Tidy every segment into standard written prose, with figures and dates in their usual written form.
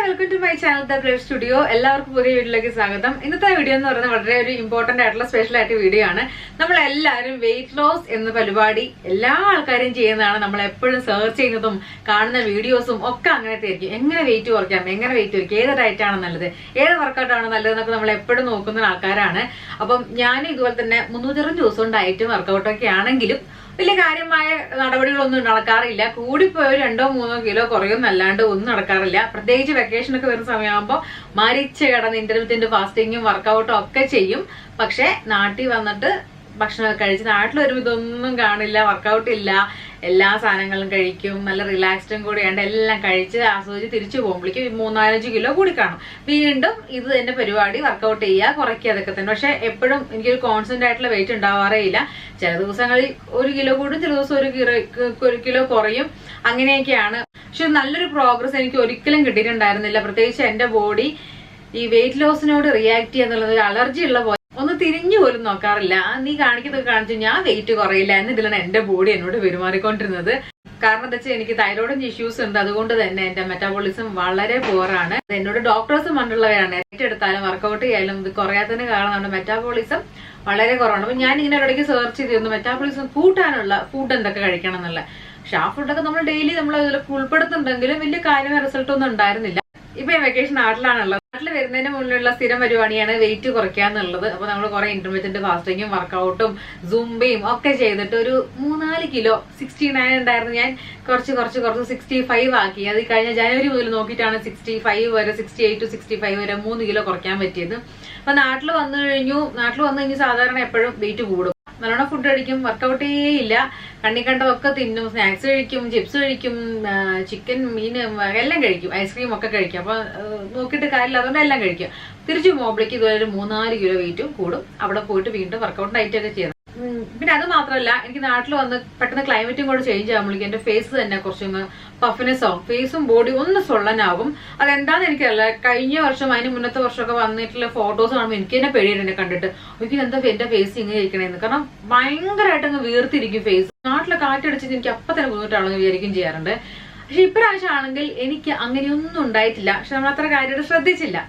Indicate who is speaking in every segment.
Speaker 1: Welcome to my channel the blade studio. എല്ലാവർക്കും പുതിയ വീഡിയോയിലേക്ക് സ്വാഗതം. ഇന്നത്തെ വീഡിയോ എന്ന് പറയുന്നത് വളരെ ഒരു ഇമ്പോർട്ടന്റ് ആയിട്ടുള്ള സ്പെഷ്യൽ ആയിട്ട് വീഡിയോ ആണ്. നമ്മളെല്ലാവരും വെയിറ്റ് ലോസ് എന്ന പരിപാടി എല്ലാ ആൾക്കാരും ചെയ്യുന്നതാണ്. നമ്മൾ എപ്പോഴും സെർച്ച് ചെയ്യുന്നതും കാണുന്ന വീഡിയോസും ഒക്കെ അങ്ങനത്തെ ആയിരിക്കും. എങ്ങനെ വെയിറ്റ് കുറയ്ക്കാം, എങ്ങനെ വെയിറ്റ് കുറയ്ക്കാം, ഏത് ഡയറ്റ് ആണ് നല്ലത്, ഏത് വർക്കൗട്ട് ആണ് നല്ലതെന്നൊക്കെ നമ്മൾ എപ്പോഴും നോക്കുന്ന ആൾക്കാരാണ്. അപ്പം ഞാൻ ഇതുപോലെ തന്നെ 360 ദിവസവും ഡയറ്റും വർക്കൗട്ടൊക്കെ ആണെങ്കിലും വലിയ കാര്യമായ നടപടികളൊന്നും നടക്കാറില്ല. കൂടിപ്പോയി 2-3 കിലോ കുറയൊന്നല്ലാണ്ട് ഒന്നും നടക്കാറില്ല. പ്രത്യേകിച്ച് വെക്കേഷൻ ഒക്കെ വരുന്ന സമയമാകുമ്പോൾ മരിച്ച് കിടന്ന് ഇന്റർമിറ്റന്റ് ഫാസ്റ്റിങ്ങും വർക്കൗട്ടും ഒക്കെ ചെയ്യും. പക്ഷെ നാട്ടിൽ വന്നിട്ട് ഭക്ഷണമൊക്കെ കഴിച്ച് നാട്ടിൽ വരുമ്പോൾ ഇതൊന്നും കാണില്ല, വർക്കൗട്ട് ഇല്ല, എല്ലാ സാധനങ്ങളും കഴിക്കും, നല്ല റിലാക്സ്ഡും കൂടിയാണ്ട് എല്ലാം കഴിച്ച് ആസ്വദിച്ച് തിരിച്ചു പോകുമ്പോഴേക്കും 3-4 കിലോ കൂടി കാണും. വീണ്ടും ഇത് തന്നെ പരിപാടി, വർക്കൗട്ട് ചെയ്യുക, കുറയ്ക്കുക, അതൊക്കെ തന്നെ. പക്ഷെ എപ്പോഴും എനിക്കൊരു കോൺസ്റ്റന്റ് ആയിട്ടുള്ള വെയിറ്റ് ഉണ്ടാവാറേ ഇല്ല. ചില ദിവസങ്ങളിൽ 1 കിലോ കൂടും, ചില ദിവസം 1 കിലോ കുറയും, അങ്ങനെയൊക്കെയാണ്. പക്ഷെ നല്ലൊരു പ്രോഗ്രസ് എനിക്ക് ഒരിക്കലും കിട്ടിയിട്ടുണ്ടായിരുന്നില്ല. പ്രത്യേകിച്ച് എന്റെ ബോഡി ഈ വെയിറ്റ് ലോസിനോട് റിയാക്ട് ചെയ്യാന്നുള്ളത് ഒരു അലർജി ഉള്ള പോലെ ഒന്ന് തിരിഞ്ഞു പോലും നോക്കാറില്ല. നീ കാണിക്കുന്നതൊക്കെ കാണിച്ചു ഞാൻ വെയിറ്റ് കുറയില്ല എന്നതിലാണ് എന്റെ ബോഡി എന്നോട് പെരുമാറിക്കൊണ്ടിരുന്നത്. കാരണം എന്താ വെച്ചാൽ എനിക്ക് തൈറോയിഡ് ഇഷ്യൂസ് ഉണ്ട്. അതുകൊണ്ട് തന്നെ എന്റെ മെറ്റാബോളിസം വളരെ പോറാണ്. എന്നോട് ഡോക്ടേഴ്സ് പണ്ടുള്ളവരാണ് വെയിറ്റ് എടുത്താലും വർക്കൗട്ട് ചെയ്യാലും ഇത് കുറയാത്തതിന് കാരണം നമ്മുടെ മെറ്റാബോളിസം വളരെ കുറവാണ്. അപ്പൊ ഞാൻ ഇങ്ങനെ ഇടയ്ക്ക് സെർച്ച് ചെയ്തിരുന്നു മെറ്റാബോളിസം കൂട്ടാനുള്ള ഫുഡ് എന്തൊക്കെ കഴിക്കണം എന്നുള്ള. പക്ഷെ ആ ഫുഡൊക്കെ നമ്മൾ ഡെയിലി നമ്മൾ അതിലൊക്കെ ഉൾപ്പെടുത്തുന്നുണ്ടെങ്കിലും വലിയ കാര്യമായ റിസൾട്ട് ഒന്നും ഉണ്ടായിരുന്നില്ല. ഇപ്പൊ വെക്കേഷൻ നാട്ടിലാണുള്ളത്. നാട്ടിൽ വരുന്നതിന് മുന്നിലുള്ള സ്ഥിരം പരിപാടിയാണ് വെയിറ്റ് കുറയ്ക്കുക എന്നുള്ളത്. അപ്പൊ നമ്മൾ കുറെ ഇന്റർമീഡിയന്റ് ഫാസ്റ്റിങ്ങും വർക്കൗട്ടും സുംബയും ഒക്കെ ചെയ്തിട്ട് ഒരു 3-4 കിലോ 69 ഉണ്ടായിരുന്നു. ഞാൻ കുറച്ച് 65 ആക്കി. അത് കഴിഞ്ഞ ജനുവരി മുതൽ നോക്കിയിട്ടാണ് 65 വരെ 68 to 65 വരെ 3 കിലോ കുറയ്ക്കാൻ പറ്റിയത്. അപ്പൊ നാട്ടിൽ വന്നു കഴിഞ്ഞ് സാധാരണ എപ്പോഴും വെയിറ്റ് കൂടും. നല്ലോണം ഫുഡ് കഴിക്കും, വർക്കൗട്ടേ ഇല്ല, കണ്ണി കണ്ടതൊക്കെ തിന്നും, സ്നാക്സ് കഴിക്കും, ചിപ്സ് കഴിക്കും, ചിക്കൻ, മീൻ എല്ലാം കഴിക്കും, ഐസ്ക്രീം ഒക്കെ കഴിക്കും. അപ്പൊ നോക്കിയിട്ട് കാര്യമില്ല, അതുകൊണ്ട് എല്ലാം കഴിക്കും. തിരിച്ചു പോകുമ്പോഴേക്ക് ഇതുവരെ 3-4 കിലോ വെയിറ്റും കൂടും. അവിടെ പോയിട്ട് വീണ്ടും വർക്കൗട്ട് ഡയറ്റ് ഒക്കെ ചെയ്യണം. പിന്നെ അത് മാത്രമല്ല, എനിക്ക് നാട്ടിൽ വന്ന് പെട്ടെന്ന് ക്ലൈമറ്റും കൂടെ ചേഞ്ച് ആകുമ്പോഴേക്കും എന്റെ ഫേസ് തന്നെ കുറച്ചൊന്ന് പഫ്നെസ് ആവും, ഫേസും ബോഡി ഒന്ന് സൊള്ളനാകും. അതെന്താന്ന് എനിക്കറിയില്ല. കഴിഞ്ഞ വർഷം അതിന് മുന്നത്തെ വർഷമൊക്കെ വന്നിട്ടുള്ള ഫോട്ടോസ് കാണുമ്പോൾ എനിക്ക് തന്നെ പേടിയാണ് എന്നെ കണ്ടിട്ട്. എനിക്ക് എന്താ എന്റെ ഫേസ് ഇങ്ങനെ ഇരിക്കണേന്ന്. കാരണം ഭയങ്കരമായിട്ട് അങ്ങ് വീർത്തിരിക്കും ഫേസ്. നാട്ടിലെ കാറ്റടിച്ചിട്ട് എനിക്ക് അപ്പം തന്നെ ബുദ്ധിമുട്ടാണെന്ന് വിചാരിക്കും ചെയ്യാറുണ്ട്. പക്ഷെ ഇപ്രാവശ്യം ആണെങ്കിൽ എനിക്ക് അങ്ങനെയൊന്നും ഉണ്ടായിട്ടില്ല. പക്ഷെ നമ്മൾ അത്ര കാര്യമായിട്ട് ശ്രദ്ധിച്ചില്ല.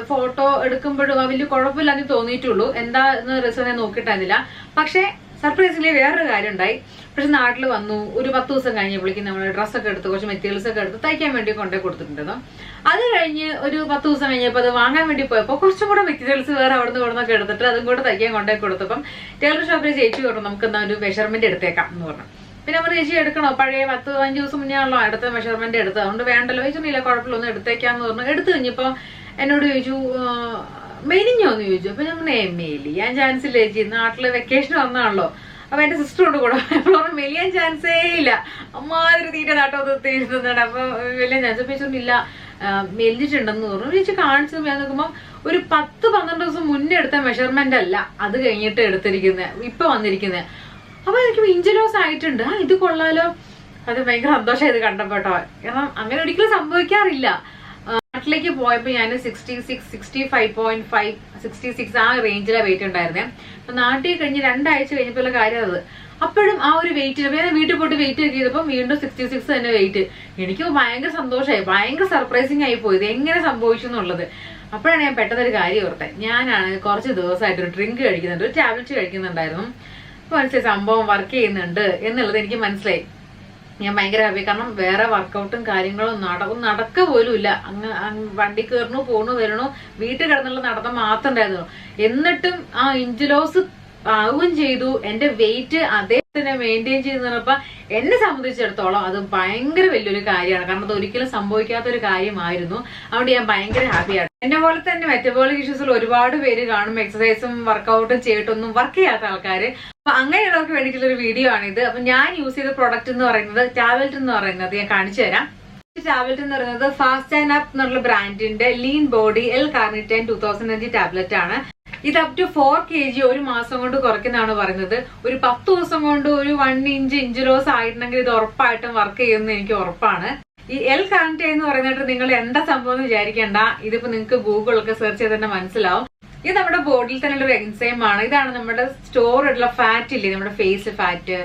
Speaker 1: ഫോട്ടോ എടുക്കുമ്പോഴും വലിയ കുഴപ്പമില്ലാന്ന് തോന്നിയിട്ടുള്ളൂ. എന്താന്ന് റിസൾട്ട് ഞാൻ നോക്കിയിട്ടായിരുന്നില്ല. പക്ഷെ സർപ്രൈസിംഗ്ലി വേറൊരു കാര്യം ഉണ്ടായി. പക്ഷെ നാട്ടിൽ വന്നു ഒരു 10 ദിവസം കഴിഞ്ഞപ്പോഴേക്കും നമ്മൾ ഡ്രസ്സൊക്കെ എടുത്ത് കുറച്ച് മെറ്റീരിയൽസ് ഒക്കെ എടുത്ത് തയ്ക്കാൻ വേണ്ടി കൊണ്ടേ കൊടുത്തിട്ടുണ്ടായിരുന്നു. അത് കഴിഞ്ഞ് ഒരു 10 ദിവസം കഴിഞ്ഞപ്പോൾ അത് വാങ്ങാൻ വേണ്ടി പോയപ്പോൾ കുറച്ചും കൂടെ മെറ്റീരിയൽസ് വേറെ അവിടെ നിന്നൊക്കെ എടുത്തിട്ട് അതും കൂടെ തയ്ക്കാൻ കൊണ്ടേ കൊടുത്തപ്പം ടൈലർ ഷോപ്പിൽ ചേച്ചി പറഞ്ഞു നമുക്ക് എന്താ ഒരു മെഷർമെന്റ് എടുത്തേക്കാം എന്ന് പറഞ്ഞു. പിന്നെ നമ്മൾ ചേച്ചി എടുക്കണോ, പഴയ 10-5 ദിവസം മുന്നേ ആണല്ലോ അടുത്ത മെഷർമെന്റ് എടുത്തത്, അതുകൊണ്ട് വേണ്ടല്ലോ ചോദിച്ചില്ല, കുഴപ്പമില്ല ഒന്ന് എടുത്തേക്കാന്ന് പറഞ്ഞു. എടുത്തു കഴിഞ്ഞപ്പോൾ എന്നോട് ചോദിച്ചു മെലിഞ്ഞോന്ന് ചോദിച്ചു. അപ്പൊ ഞാൻ മെലിയാൻ ചാൻസ് ഇല്ല ചേച്ചി, നാട്ടില് വെക്കേഷൻ വന്നാണല്ലോ. അപ്പൊ എന്റെ സിസ്റ്ററോട് കൂടെ മെലിയാൻ ചാൻസേ ഇല്ല, അമ്മാതിരി തീരെ നാട്ടോത്തിരുന്നാണ്. അപ്പൊ വലിയ ചാൻസ് ചോദിച്ചോണ്ടില്ല, മെലിഞ്ഞിട്ടുണ്ടെന്ന് പറഞ്ഞു. ചേച്ചി കാണിച്ചു ഞാൻ നോക്കുമ്പോൾ ഒരു 10-12 ദിവസം മുന്നേ എടുത്ത മെഷർമെന്റ് അല്ല അത് കഴിഞ്ഞിട്ട് എടുത്തിരിക്കുന്നത്, ഇപ്പൊ വന്നിരിക്കുന്നത്. അപ്പൊ എനിക്ക് ഇഞ്ച് ലോസ് ആയിട്ടുണ്ട്. ഇത് കൊള്ളാലോ, അത് ഭയങ്കര സന്തോഷം ഇത് കണ്ടപ്പോട്ടോ. കാരണം അങ്ങനെ ഒരിക്കലും സംഭവിക്കാറില്ല. നാട്ടിലേക്ക് പോയപ്പോ ഞാൻ 66, 65.5, 66 ആ റേഞ്ചിലെ വെയിറ്റ് ഉണ്ടായിരുന്നേ. അപ്പൊ നാട്ടിൽ കഴിഞ്ഞ് 2 ആഴ്ച കഴിഞ്ഞപ്പോൾ കാര്യം അത്. അപ്പോഴും ആ ഒരു വെയിറ്റ് ഞാൻ വീട്ടിൽ പോയിട്ട് വെയിറ്റ് ഒക്കെ ചെയ്തപ്പോൾ വീണ്ടും 66 തന്നെ വെയിറ്റ്. എനിക്ക് ഭയങ്കര സന്തോഷമായി, ഭയങ്കര സർപ്രൈസിങ് ആയി പോയത് എങ്ങനെ സംഭവിച്ചു എന്നുള്ളത്. അപ്പോഴാണ് ഞാൻ പെട്ടെന്നൊരു കാര്യം ഓർത്തെ. ഞാനാണ് കുറച്ച് ദിവസമായിട്ട് ഒരു ഡ്രിങ്ക് കഴിക്കുന്നുണ്ട്, ഒരു ടാബ്ലറ്റ് കഴിക്കുന്നുണ്ടായിരുന്നു. മനസ്സിലായി സംഭവം വർക്ക് ചെയ്യുന്നുണ്ട് എന്നുള്ളത് എനിക്ക് മനസ്സിലായി. ഞാൻ ഭയങ്കര ഹാപ്പി. കാരണം വേറെ വർക്കൗട്ടും കാര്യങ്ങളും നടക്ക പോലും ഇല്ല. വണ്ടി കയറണു, പോണു, വരണു, വീട്ടിൽ കിടന്നുള്ള നടത്തം മാത്രം ഉണ്ടായിരുന്നു. എന്നിട്ടും ആ ഇഞ്ച് ലോസ് ആവുകയും ചെയ്തു. എന്റെ വെയിറ്റ് അതേ തന്നെ മെയിൻറ്റെയിൻ ചെയ്ത് പറഞ്ഞപ്പോ എന്നെ സംബന്ധിച്ചിടത്തോളം അത് ഭയങ്കര വലിയൊരു കാര്യമാണ്. കാരണം അത് ഒരിക്കലും സംഭവിക്കാത്തൊരു കാര്യമായിരുന്നു. അതുകൊണ്ട് ഞാൻ ഭയങ്കര ഹാപ്പിയാണ്. എന്നെ പോലെ തന്നെ മെറ്റബോളിക് ഇഷ്യൂസിൽ ഒരുപാട് പേര് കാണും, എക്സസൈസും വർക്കൗട്ടും ചെയ്തിട്ടൊന്നും വർക്ക് ചെയ്യാത്ത ആൾക്കാര്. അപ്പൊ അങ്ങനെയുള്ളവർക്ക് വേണ്ടിയിട്ടുള്ള ഒരു വീഡിയോ ആണിത്. അപ്പൊ ഞാൻ യൂസ് ചെയ്ത പ്രൊഡക്റ്റ് എന്ന് പറയുന്നത് ടാബ്ലറ്റ് എന്ന് പറയുന്നത് ഞാൻ കാണിച്ചു തരാം. ടാബ്ലറ്റ് എന്ന് പറയുന്നത് ഫാസ്റ്റ് ആൻഡ് അപ്പ് എന്നുള്ള ബ്രാൻഡിന്റെ ലീൻ ബോഡി L-കാർണിറ്റൈൻ 2000mg ടാബ്ലറ്റ് ആണ്. ഇത് അപ് ടു 4 kg ഒരു മാസം കൊണ്ട് കുറയ്ക്കുന്നതാണ് പറയുന്നത്. ഒരു 10 ദിവസം കൊണ്ട് ഒരു 1 ഇഞ്ച് ലോസ് ആയിട്ടുണ്ടെങ്കിൽ ഇത് ഉറപ്പായിട്ടും വർക്ക് ചെയ്യുമെന്ന് എനിക്ക് ഉറപ്പാണ്. ഈ L-കാർണിറ്റൈൻ എന്ന് പറയുന്നത് നിങ്ങൾ എന്താ സംഭവം എന്ന് വിചാരിക്കേണ്ട. ഇതിപ്പോ നിങ്ങൾക്ക് ഗൂഗിളൊക്കെ സെർച്ച് ചെയ്ത് തന്നെ മനസ്സിലാവും. ഇത് നമ്മുടെ ബോഡിയിൽ തന്നെ ഒരു എൻസൈം ആണ്. ഇതാണ് നമ്മുടെ സ്റ്റോർ ആയിട്ടുള്ള ഫാറ്റ് ഇല്ലേ, നമ്മുടെ ഫേസ് ഫാറ്റ്,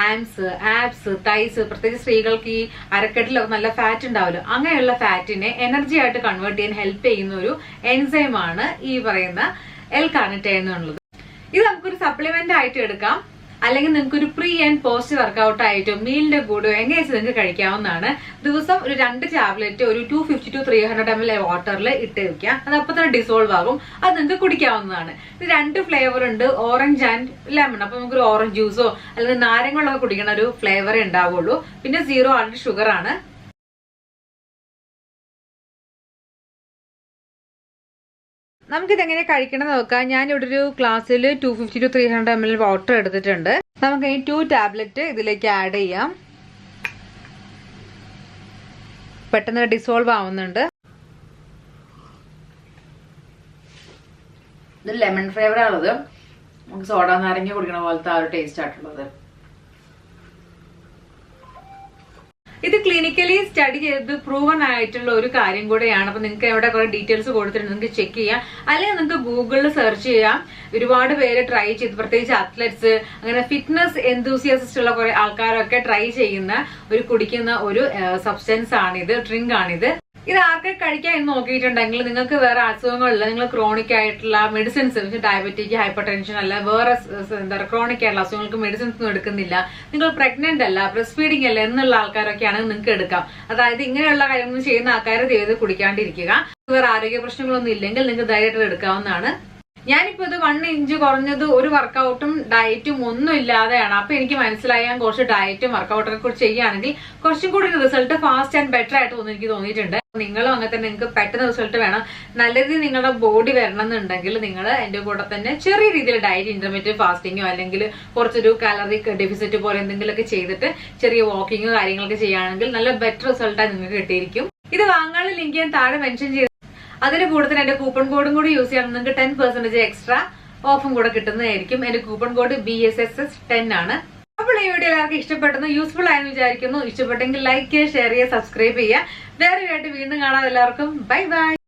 Speaker 1: ആബ്സ്, തൈസ്, പ്രത്യേകിച്ച് സ്ത്രീകൾക്ക് ഈ അരക്കെട്ടിലൊക്കെ നല്ല ഫാറ്റ് ഉണ്ടാവുമല്ലോ, അങ്ങനെയുള്ള ഫാറ്റിനെ എനർജി ആയിട്ട് കൺവേർട്ട് ചെയ്യാൻ ഹെൽപ്പ് ചെയ്യുന്ന ഒരു എൻസൈമാണ് ഈ പറയുന്ന L-carnitine എന്നുള്ളത്. ഇത് നമുക്കൊരു സപ്ലിമെന്റ് ആയിട്ട് എടുക്കാം, അല്ലെങ്കിൽ നിങ്ങൾക്ക് ഒരു പ്രീ ആൻഡ് പോസ്റ്റ് വർക്കൗട്ട് ആയിട്ടോ മീലിന്റെ കൂടെ എങ്ങനെ വെച്ച് നിങ്ങൾക്ക് കഴിക്കാവുന്നതാണ്. ദിവസം ഒരു 2 ടാബ്ലറ്റ് ഒരു 250 to 300 ml വാട്ടറിൽ ഇട്ട് വെക്കുക. അത് അപ്പൊ തന്നെ ഡിസോൾവ് ആകും. അത് നിങ്ങൾക്ക് കുടിക്കാവുന്നതാണ്. ഇത് 2 ഫ്ലേവർ ഉണ്ട്, ഓറഞ്ച് ആൻഡ് ലെമൺ. അപ്പൊ നമുക്കൊരു ഓറഞ്ച് ജ്യൂസോ അല്ലെങ്കിൽ നാരങ്ങളൊക്കെ കുടിക്കണ ഒരു ഫ്ലേവറേ ഉണ്ടാവുള്ളൂ. പിന്നെ 0 ആൾഡ് ഷുഗർ ആണ്. നമുക്കിതെങ്ങനെ കഴിക്കണം നോക്കാം. ഞാനിവിടെ ഒരു ഗ്ലാസ്സിൽ 250 to 300 ml വാട്ടർ എടുത്തിട്ടുണ്ട്. നമുക്ക് ഈ 2 ടാബ്ലറ്റ് ഇതിലേക്ക് ആഡ് ചെയ്യാം. പെട്ടെന്ന് ഡിസോൾവ് ആവുന്നുണ്ട്. ഇത് ലെമൺ ഫ്ലേവർ ആണുള്ളത്. നമുക്ക് സോഡ നാരങ്ങ കുടിക്കണ പോലത്തെ ആ ഒരു ടേസ്റ്റ് ആയിട്ടുള്ളത്. ഇത് ക്ലിനിക്കലി സ്റ്റഡി ചെയ്ത് പ്രൂവൺ ആയിട്ടുള്ള ഒരു കാര്യം കൂടെയാണ്. അപ്പൊ നിങ്ങൾക്ക് എവിടെ കുറെ ഡീറ്റെയിൽസ് കൊടുത്തിട്ട് നിങ്ങൾക്ക് ചെക്ക് ചെയ്യാം, അല്ലെങ്കിൽ നിങ്ങൾക്ക് ഗൂഗിളിൽ സെർച്ച് ചെയ്യാം. ഒരുപാട് പേര് ട്രൈ ചെയ്ത്, പ്രത്യേകിച്ച് അത്ലറ്റ്സ്, അങ്ങനെ ഫിറ്റ്നസ് എന്തൂസിയാസിസ്റ്റ് ഉള്ള കുറെ ആൾക്കാരൊക്കെ ട്രൈ ചെയ്യുന്ന കുടിക്കുന്ന ഒരു സബ്സ്റ്റൻസ് ആണിത്, ഡ്രിങ്ക് ആണിത്. ഇത് ആർക്കൊക്കെ കഴിക്കാൻ എന്ന് നോക്കിയിട്ടുണ്ടെങ്കിൽ നിങ്ങൾക്ക് വേറെ അസുഖങ്ങളില്ല, നിങ്ങൾ ക്രോണിക് ആയിട്ടുള്ള മെഡിസിൻസ്, ഡയബറ്റിക്, ഹൈപ്പർ ടെൻഷൻ അല്ല, വേറെ എന്താ പറയുക ക്രോണിക് ആയിട്ടുള്ള അസുഖങ്ങൾക്ക് മെഡിസിൻസ് ഒന്നും എടുക്കുന്നില്ല, നിങ്ങൾ പ്രഗ്നന്റ് അല്ല, ബ്രസ്റ്റ് ഫീഡിംഗ് അല്ല എന്നുള്ള ആൾക്കാരൊക്കെയാണെങ്കിൽ നിങ്ങൾക്ക് എടുക്കാം. അതായത് ഇങ്ങനെയുള്ള കാര്യങ്ങൾ ചെയ്യുന്ന ആൾക്കാർ ദൈവം കുടിക്കാണ്ടിരിക്കുക. വേറെ ആരോഗ്യ പ്രശ്നങ്ങളൊന്നും ഇല്ലെങ്കിൽ നിങ്ങൾക്ക് ധൈര്യമായിട്ട് എടുക്കാവുന്നതാണ്. ഞാനിപ്പോ ഇത് 1 ഇഞ്ച് കുറഞ്ഞത് ഒരു വർക്കൗട്ടും ഡയറ്റും ഒന്നും ഇല്ലാതെയാണ്. അപ്പൊ എനിക്ക് മനസ്സിലായി ഞാൻ കുറച്ച് ഡയറ്റും വർക്കൗട്ടൊക്കെ കുറിച്ച് ചെയ്യുകയാണെങ്കിൽ കുറച്ചും കൂടി റിസൾട്ട് ഫാസ്റ്റ് ആൻഡ് ബെറ്റർ ആയിട്ട് എനിക്ക് തോന്നിയിട്ടുണ്ട്. നിങ്ങളും അങ്ങനെ തന്നെ, നിങ്ങൾക്ക് പെട്ടെന്ന് റിസൾട്ട് വേണം, നല്ല രീതിയിൽ നിങ്ങളുടെ ബോഡി വരണം എന്നുണ്ടെങ്കിൽ നിങ്ങൾ എന്റെ കൂടെ തന്നെ ചെറിയ രീതിയിൽ ഡയറ്റ്, ഇന്റർമീഡിയറ്റ് ഫാസ്റ്റിങ്ങോ അല്ലെങ്കിൽ കുറച്ചൊരു കാലറി ഡെഫിസിറ്റ് പോലെ എന്തെങ്കിലുമൊക്കെ ചെയ്തിട്ട് ചെറിയ വാക്കിങ്ങോ കാര്യങ്ങളൊക്കെ ചെയ്യുകയാണെങ്കിൽ നല്ല ബെറ്റർ റിസൾട്ടായി നിങ്ങൾക്ക് കിട്ടിയിരിക്കും. ഇത് വാങ്ങാനുള്ള ലിങ്ക് ഞാൻ താഴെ മെൻഷൻ ചെയ്തു. അതിന് കൂടെ തന്നെ എന്റെ കൂപ്പൺ കോഡും കൂടി യൂസ് ചെയ്യണം, നിങ്ങൾക്ക് 10% എക്സ്ട്രാ ഓഫും കൂടെ കിട്ടുന്നതായിരിക്കും. എന്റെ കൂപ്പൺ കോഡ് BSSS10 ആണ്. അപ്പോൾ ഈ വീഡിയോ എല്ലാവർക്കും ഇഷ്ടപ്പെട്ടെന്ന്, യൂസ്ഫുൾ ആയെന്ന് വിചാരിക്കുന്നു. ഇഷ്ടപ്പെട്ടെങ്കിൽ ലൈക്ക് ചെയ്യുക, ഷെയർ ചെയ്യുക, സബ്സ്ക്രൈബ് ചെയ്യുക. വേറെ വീണ്ടും കാണാം. എല്ലാവർക്കും ബൈ ബൈ.